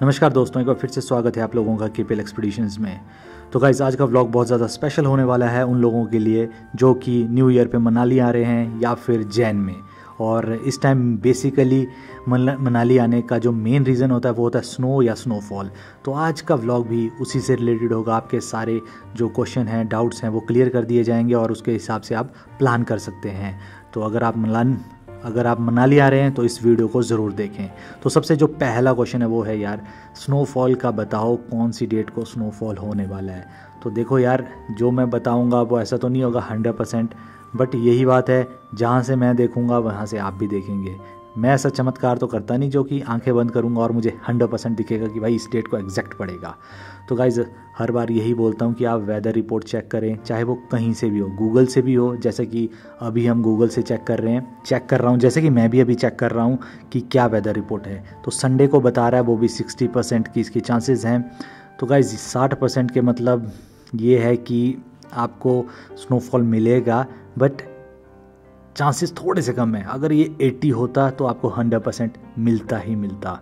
नमस्कार दोस्तों, एक बार फिर से स्वागत है आप लोगों का केपीएल एक्सपीडिशंस में। तो गाइस, आज का व्लॉग बहुत ज़्यादा स्पेशल होने वाला है उन लोगों के लिए जो कि न्यू ईयर पे मनाली आ रहे हैं या फिर जैन में। और इस टाइम बेसिकली मनाली आने का जो मेन रीज़न होता है वो होता है स्नो या स्नोफॉल। तो आज का व्लॉग भी उसी से रिलेटेड होगा। आपके सारे जो क्वेश्चन हैं, डाउट्स हैं, वो क्लियर कर दिए जाएंगे और उसके हिसाब से आप प्लान कर सकते हैं। तो अगर आप मनाली आ रहे हैं तो इस वीडियो को ज़रूर देखें। तो सबसे जो पहला क्वेश्चन है वो है यार, स्नोफॉल का बताओ, कौन सी डेट को स्नोफॉल होने वाला है। तो देखो यार, जो मैं बताऊंगा वो ऐसा तो नहीं होगा 100%, बट यही बात है, जहाँ से मैं देखूंगा वहाँ से आप भी देखेंगे। मैं ऐसा चमत्कार तो करता नहीं जो कि आंखें बंद करूंगा और मुझे 100% दिखेगा कि भाई इस डेट को एग्जैक्ट पड़ेगा। तो गाइज़, हर बार यही बोलता हूँ कि आप वेदर रिपोर्ट चेक करें, चाहे वो कहीं से भी हो, गूगल से भी हो, जैसे कि अभी हम गूगल से चेक कर रहा हूँ, जैसे कि मैं भी अभी चेक कर रहा हूँ कि क्या वेदर रिपोर्ट है। तो संडे को बता रहा है वो भी 60% की इसकी चांसेस हैं। तो गाइज़, 60% के मतलब ये है कि आपको स्नोफॉल मिलेगा, बट चांसेस थोड़े से कम है। अगर ये 80 होता तो आपको 100% मिलता ही मिलता।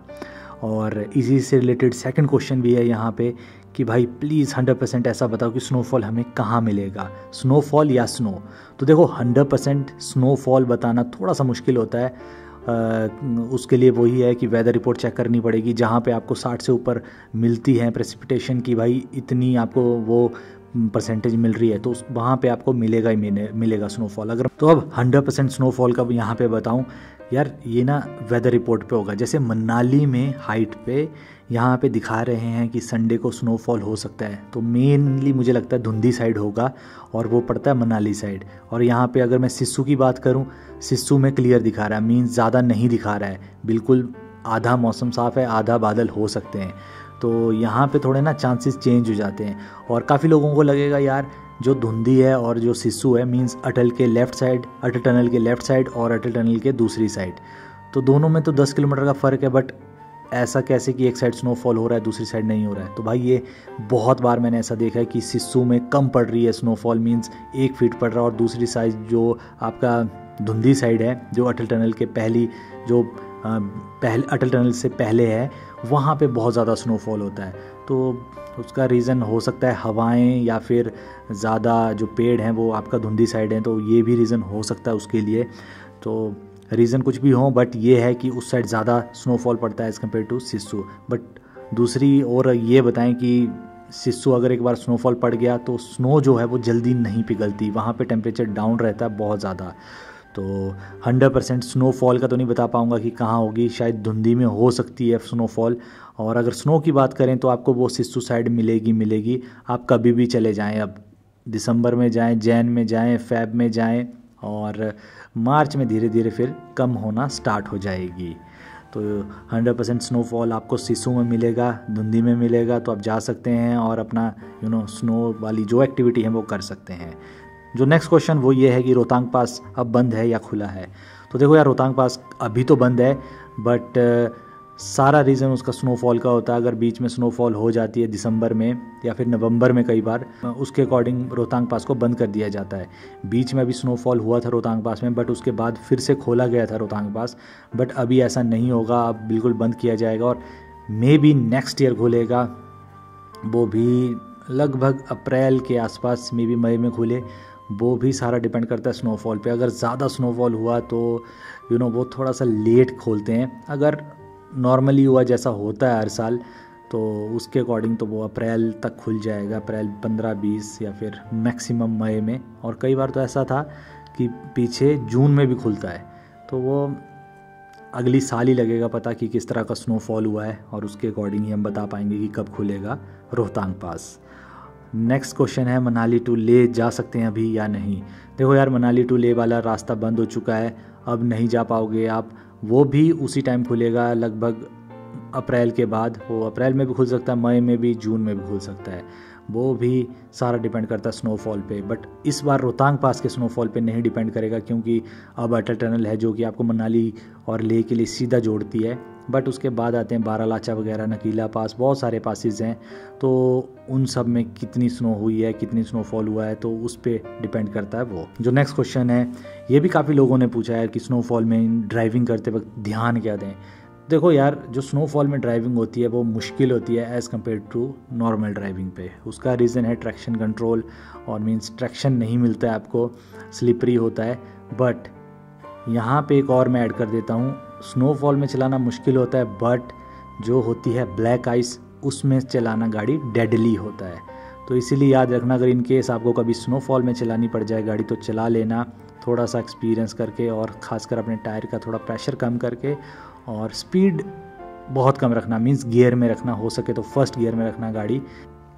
और इसी से रिलेटेड सेकंड क्वेश्चन भी है यहाँ पे कि भाई प्लीज़ 100% ऐसा बताओ कि स्नोफॉल हमें कहाँ मिलेगा, स्नोफॉल या स्नो। तो देखो, 100% स्नोफॉल बताना थोड़ा सा मुश्किल होता है। उसके लिए वही है कि वेदर रिपोर्ट चेक करनी पड़ेगी, जहाँ पे आपको 60 से ऊपर मिलती है प्रेसिपिटेशन की, भाई इतनी आपको वो परसेंटेज मिल रही है, तो वहाँ पे आपको मिलेगा ही मिलेगा स्नोफॉल। अगर तो अब 100% स्नोफॉल का यहाँ पे बताऊँ यार, ये ना वेदर रिपोर्ट पे होगा। जैसे मनाली में हाइट पे यहाँ पे दिखा रहे हैं कि संडे को स्नोफॉल हो सकता है, तो मेनली मुझे लगता है धुंधी साइड होगा और वो पड़ता है मनाली साइड। और यहाँ पे अगर मैं सिस्सू की बात करूँ, सिस्सू में क्लियर दिखा रहा है, मीन्स ज़्यादा नहीं दिखा रहा है, बिल्कुल आधा मौसम साफ़ है, आधा बादल हो सकते हैं। तो यहाँ पे थोड़े ना चांसेस चेंज हो जाते हैं। और काफ़ी लोगों को लगेगा यार, जो धुंधी है और जो सिस्सू है, मींस अटल के लेफ़्ट साइड, अटल टनल के लेफ़्ट साइड और अटल टनल के दूसरी साइड, तो दोनों में तो 10 किलोमीटर का फ़र्क है। बट ऐसा कैसे कि एक साइड स्नोफॉल हो रहा है दूसरी साइड नहीं हो रहा है। तो भाई ये बहुत बार मैंने ऐसा देखा है कि सिस्सू में कम पड़ रही है स्नोफॉल, मींस 1 फीट पड़ रहा है, और दूसरी साइड जो आपका धुंधी साइड है, जो अटल टनल के अटल टनल से पहले है, वहाँ पे बहुत ज़्यादा स्नोफॉल होता है। तो उसका रीज़न हो सकता है हवाएं, या फिर ज़्यादा जो पेड़ हैं वो आपका धुंधी साइड हैं, तो ये भी रीज़न हो सकता है उसके लिए। तो रीज़न कुछ भी हो, बट ये है कि उस साइड ज़्यादा स्नोफॉल पड़ता है as compare to Sissu. But दूसरी ओर ये बताएं कि सिस्सू अगर एक बार स्नोफॉल पड़ गया तो स्नो जो है वो जल्दी नहीं पिघलती, वहाँ पे टेम्परेचर डाउन रहता है बहुत ज़्यादा। तो 100% स्नोफॉल का तो नहीं बता पाऊँगा कि कहाँ होगी, शायद धुंधी में हो सकती है स्नोफॉल। और अगर स्नो की बात करें तो आपको वो सिस्सू साइड मिलेगी। आप कभी भी चले जाएं, अब दिसंबर में जाएं, जैन में जाएं, फेब में जाएं, और मार्च में धीरे धीरे फिर कम होना स्टार्ट हो जाएगी। तो 100% स्नोफॉल आपको सिस्सू में मिलेगा, धुंधी में मिलेगा। तो आप जा सकते हैं और अपना स्नो वाली जो एक्टिविटी है वो कर सकते हैं। जो नेक्स्ट क्वेश्चन वो ये है कि रोहतांग पास अब बंद है या खुला है। तो देखो यार, रोहतांग पास अभी तो बंद है, बट सारा रीज़न उसका स्नोफॉल का होता है। अगर बीच में स्नोफॉल हो जाती है दिसंबर में या फिर नवंबर में, कई बार उसके अकॉर्डिंग रोहतांग पास को बंद कर दिया जाता है। बीच में अभी स्नोफॉल हुआ था रोहतांग पास में, बट उसके बाद फिर से खोला गया था रोहतांग पास। बट अभी ऐसा नहीं होगा, अब बिल्कुल बंद किया जाएगा और मे बी नेक्स्ट ईयर खुलेगा, वो भी लगभग अप्रैल के आसपास, मे बी मई में खुले। वो भी सारा डिपेंड करता है स्नोफॉल पे। अगर ज़्यादा स्नोफॉल हुआ तो वो थोड़ा सा लेट खोलते हैं। अगर नॉर्मली हुआ जैसा होता है हर साल, तो उसके अकॉर्डिंग तो वो अप्रैल तक खुल जाएगा, अप्रैल 15-20 या फिर मैक्सिमम मई में। और कई बार तो ऐसा था कि पीछे जून में भी खुलता है। तो वो अगली साल ही लगेगा पता कि किस तरह का स्नोफॉल हुआ है, और उसके अकॉर्डिंग ही हम बता पाएंगे कि कब खुलेगा रोहतांग पास। नेक्स्ट क्वेश्चन है, मनाली टू ले जा सकते हैं अभी या नहीं। देखो यार, मनाली टू ले वाला रास्ता बंद हो चुका है, अब नहीं जा पाओगे आप। वो भी उसी टाइम खुलेगा, लगभग अप्रैल के बाद। वो अप्रैल में भी खुल सकता है, मई में भी, जून में भी खुल सकता है। वो भी सारा डिपेंड करता है स्नोफॉल पे। बट इस बार रोहतांग पास के स्नोफॉल पे नहीं डिपेंड करेगा, क्योंकि अब अटल टनल है जो कि आपको मनाली और लेह के लिए सीधा जोड़ती है। बट उसके बाद आते हैं बारालाचा वगैरह, नकीला पास, बहुत सारे पासेस हैं। तो उन सब में कितनी स्नो हुई है, कितनी स्नोफॉल हुआ है, तो उस पर डिपेंड करता है वो। जो नेक्स्ट क्वेश्चन है, ये भी काफ़ी लोगों ने पूछा है कि स्नोफॉल में ड्राइविंग करते वक्त ध्यान क्या दें। देखो यार, जो स्नोफॉल में ड्राइविंग होती है वो मुश्किल होती है as compare to normal driving पे। उसका रीज़न है ट्रैक्शन कंट्रोल, और मीन्स ट्रैक्शन नहीं मिलता है आपको, स्लिपरी होता है। बट यहाँ पे एक और मैं ऐड कर देता हूँ, स्नोफॉल में चलाना मुश्किल होता है, बट जो होती है ब्लैक आइस उसमें चलाना गाड़ी डेडली होता है। तो इसीलिए याद रखना, अगर इन केस आपको कभी स्नोफॉल में चलानी पड़ जाए गाड़ी तो चला लेना थोड़ा सा एक्सपीरियंस करके, और ख़ासकर अपने टायर का थोड़ा प्रेशर कम करके, और स्पीड बहुत कम रखना, मींस गियर में रखना, हो सके तो फर्स्ट गियर में रखना गाड़ी।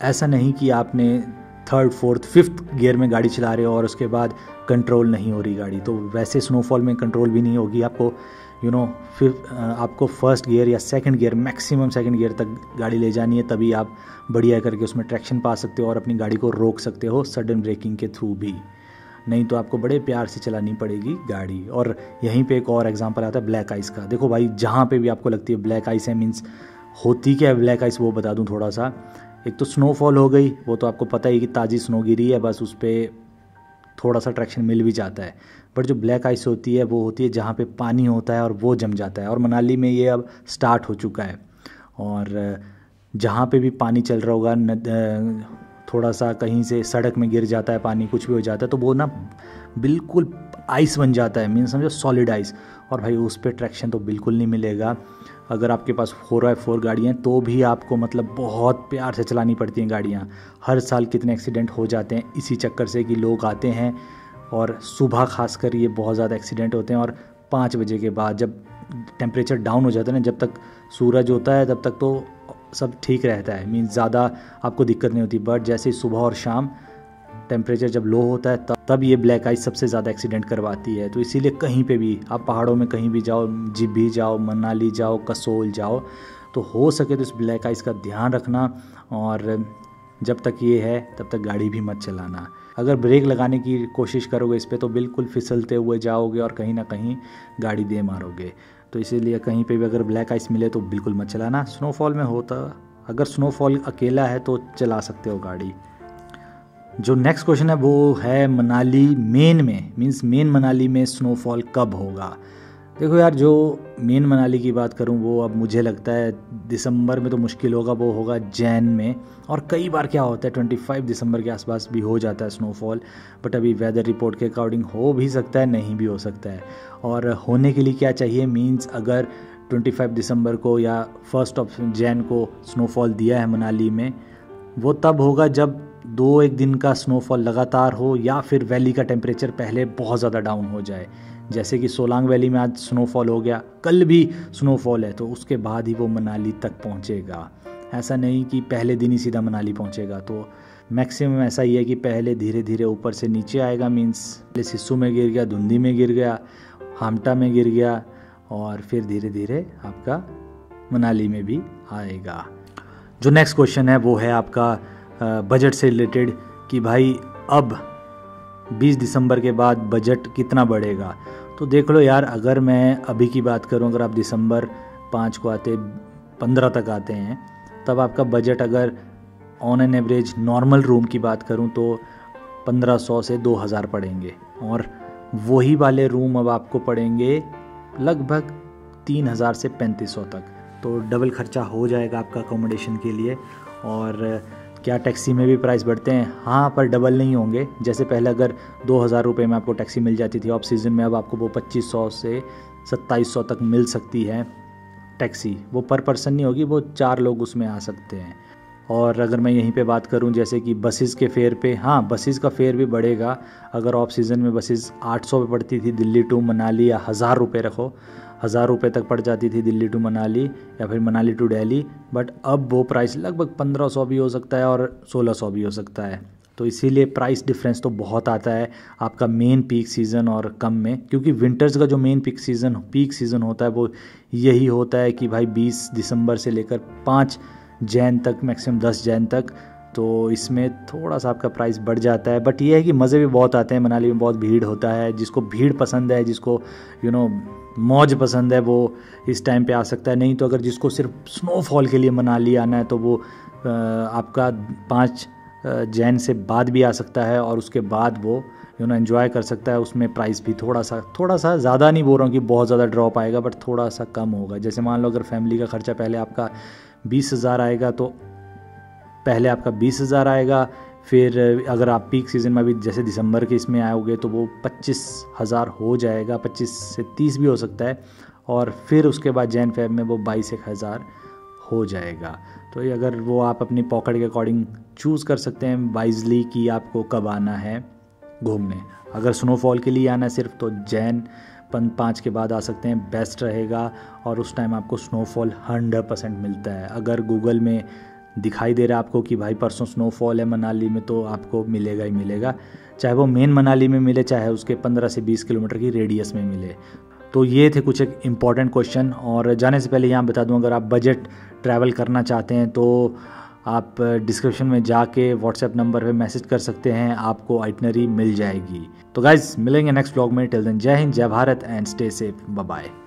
ऐसा नहीं कि आपने थर्ड फोर्थ फिफ्थ गियर में गाड़ी चला रहे हो और उसके बाद कंट्रोल नहीं हो रही गाड़ी, तो वैसे स्नोफॉल में कंट्रोल भी नहीं होगी आपको। फिर आपको फर्स्ट गियर या second gear, maximum second gear तक गाड़ी ले जानी है, तभी आप बढ़िया करके उसमें ट्रैक्शन पा सकते हो और अपनी गाड़ी को रोक सकते हो सडन ब्रेकिंग के थ्रू भी। नहीं तो आपको बड़े प्यार से चलानी पड़ेगी गाड़ी। और यहीं पे एक और एग्जांपल आता है ब्लैक आइस का। देखो भाई, जहाँ पे भी आपको लगती है ब्लैक आइस है, मीन्स होती क्या है ब्लैक आइस वो बता दूँ थोड़ा सा। एक तो स्नोफॉल हो गई, वो तो आपको पता ही कि ताज़ी स्नो गिरी है, बस उस पर थोड़ा सा ट्रैक्शन मिल भी जाता है। बट जो ब्लैक आइस होती है वो होती है जहाँ पे पानी होता है और वो जम जाता है, और मनाली में ये अब स्टार्ट हो चुका है। और जहाँ पे भी पानी चल रहा होगा, थोड़ा सा कहीं से सड़क में गिर जाता है पानी, कुछ भी हो जाता है, तो वो ना बिल्कुल आइस बन जाता है, मीन समझो सॉलिड आइस। और भाई उस पर ट्रैक्शन तो बिल्कुल नहीं मिलेगा। अगर आपके पास 4x4 गाड़ियाँ हैं तो भी आपको मतलब बहुत प्यार से चलानी पड़ती हैं गाड़ियाँ। हर साल कितने एक्सीडेंट हो जाते हैं इसी चक्कर से कि लोग आते हैं, और सुबह खासकर ये बहुत ज़्यादा एक्सीडेंट होते हैं। और 5 बजे के बाद जब टेम्परेचर डाउन हो जाता है ना, जब तक सूरज होता है तब तक तो सब ठीक रहता है, मीन्स ज़्यादा आपको दिक्कत नहीं होती। बट जैसे ही सुबह और शाम टेम्परेचर जब लो होता है तब ये ब्लैक आइस सबसे ज़्यादा एक्सीडेंट करवाती है। तो इसीलिए कहीं पे भी आप पहाड़ों में कहीं भी जाओ, जिब्भी जाओ, मनाली जाओ, कसोल जाओ, तो हो सके तो इस ब्लैक आइस का ध्यान रखना। और जब तक ये है तब तक गाड़ी भी मत चलाना। अगर ब्रेक लगाने की कोशिश करोगे इस पर तो बिल्कुल फिसलते हुए जाओगे और कहीं ना कहीं गाड़ी दे मारोगे। तो इसीलिए कहीं पे भी अगर ब्लैक आइस मिले तो बिल्कुल मत चलाना। स्नोफॉल में होता, अगर स्नोफॉल अकेला है तो चला सकते हो गाड़ी। जो नेक्स्ट क्वेश्चन है वो है मनाली मेन में, मींस मेन मनाली में स्नोफॉल कब होगा। देखो यार, जो मेन मनाली की बात करूं वो अब मुझे लगता है दिसंबर में तो मुश्किल होगा, वो होगा जैन में। और कई बार क्या होता है 25 दिसंबर के आसपास भी हो जाता है स्नोफॉल। बट अभी वेदर रिपोर्ट के अकॉर्डिंग हो भी सकता है, नहीं भी हो सकता है। और होने के लिए क्या चाहिए, मींस अगर 25 दिसंबर को या 1 जैन को स्नोफॉल दिया है मनाली में, वो तब होगा जब 2-1 दिन का स्नोफॉल लगातार हो, या फिर वैली का टेम्परेचर पहले बहुत ज़्यादा डाउन हो जाए। जैसे कि सोलांग वैली में आज स्नोफॉल हो गया, कल भी स्नोफॉल है, तो उसके बाद ही वो मनाली तक पहुंचेगा। ऐसा नहीं कि पहले दिन ही सीधा मनाली पहुंचेगा। तो मैक्सिमम ऐसा ही है कि पहले धीरे धीरे ऊपर से नीचे आएगा, मीन्स पहले सिस्सू में गिर गया, धुंधी में गिर गया, हामटा में गिर गया, और फिर धीरे धीरे आपका मनाली में भी आएगा। जो नेक्स्ट क्वेश्चन है वो है आपका बजट से रिलेटेड, कि भाई अब 20 दिसंबर के बाद बजट कितना बढ़ेगा। तो देख लो यार, अगर मैं अभी की बात करूं, अगर आप दिसंबर 5 को आते 15 तक आते हैं, तब आपका बजट अगर on an average normal room की बात करूं तो 1500 से 2000 पड़ेंगे, और वही वाले रूम अब आपको पड़ेंगे लगभग 3000 से 3500 तक। तो डबल खर्चा हो जाएगा आपका अकोमोडेशन के लिए। और क्या टैक्सी में भी प्राइस बढ़ते हैं? हाँ, पर डबल नहीं होंगे। जैसे पहले अगर 2000 रुपये में आपको टैक्सी मिल जाती थी ऑफ सीज़न में, अब आपको वो 2500 से 2700 तक मिल सकती है टैक्सी। वो पर पर्सन नहीं होगी, वो 4 लोग उसमें आ सकते हैं। और अगर मैं यहीं पे बात करूं जैसे कि बसेस के फेयर पे, हाँ बसेस का फेयर भी बढ़ेगा। अगर ऑफ सीज़न में बसेस 800 पे पड़ती थी दिल्ली टू मनाली, या 1000 रुपये रखो, 1000 रुपये तक पड़ जाती थी दिल्ली टू मनाली या फिर मनाली टू दिल्ली, बट अब वो प्राइस लगभग 1500 भी हो सकता है और 1600 भी हो सकता है। तो इसीलिए प्राइस डिफरेंस तो बहुत आता है आपका मेन पीक सीज़न और कम में, क्योंकि विंटर्स का जो मेन पीक सीज़न होता है वो यही होता है कि भाई 20 दिसंबर से लेकर 5 जैन तक, मैक्सिमम 10 जैन तक। तो इसमें थोड़ा सा आपका प्राइस बढ़ जाता है, बट ये है कि मज़े भी बहुत आते हैं। मनाली में बहुत भीड़ होता है, जिसको भीड़ पसंद है, जिसको मौज पसंद है, वो इस टाइम पे आ सकता है। नहीं तो अगर जिसको सिर्फ स्नोफॉल के लिए मनाली आना है तो वो आपका 5 जैन से बाद भी आ सकता है, और उसके बाद वो एंजॉय कर सकता है। उसमें प्राइस भी थोड़ा सा ज़्यादा नहीं बोल रहा हूँ कि बहुत ज़्यादा ड्रॉप आएगा, बट थोड़ा सा कम होगा। जैसे मान लो अगर फैमिली का खर्चा पहले आपका 20,000 आएगा, तो पहले आपका 20,000 आएगा, फिर अगर आप पीक सीज़न में भी जैसे दिसंबर के इसमें आओगे तो वो 25,000 हो जाएगा, 25 से 30 भी हो सकता है, और फिर उसके बाद जैन फेब में वो 22,000 हो जाएगा। तो ये अगर वो आप अपनी पॉकेट के अकॉर्डिंग चूज़ कर सकते हैं वाइजली कि आपको कब आना है घूमने। अगर स्नोफॉल के लिए आना है सिर्फ, तो जैन 5 के बाद आ सकते हैं, बेस्ट रहेगा, और उस टाइम आपको स्नोफॉल 100% मिलता है। अगर गूगल में दिखाई दे रहा है आपको कि भाई परसों स्नोफॉल है मनाली में, तो आपको मिलेगा ही मिलेगा, चाहे वो मेन मनाली में मिले, चाहे उसके 15 से 20 किलोमीटर की रेडियस में मिले। तो ये थे कुछ एक इम्पॉर्टेंट क्वेश्चन। और जाने से पहले यहाँ बता दूँ, अगर आप बजट ट्रैवल करना चाहते हैं तो आप डिस्क्रिप्शन में जाके व्हाट्सएप नंबर पे मैसेज कर सकते हैं, आपको आइटनरी मिल जाएगी। तो गाइज मिलेंगे नेक्स्ट व्लॉग में। टिल देन जय हिंद, जय Bharat and stay safe, bye bye.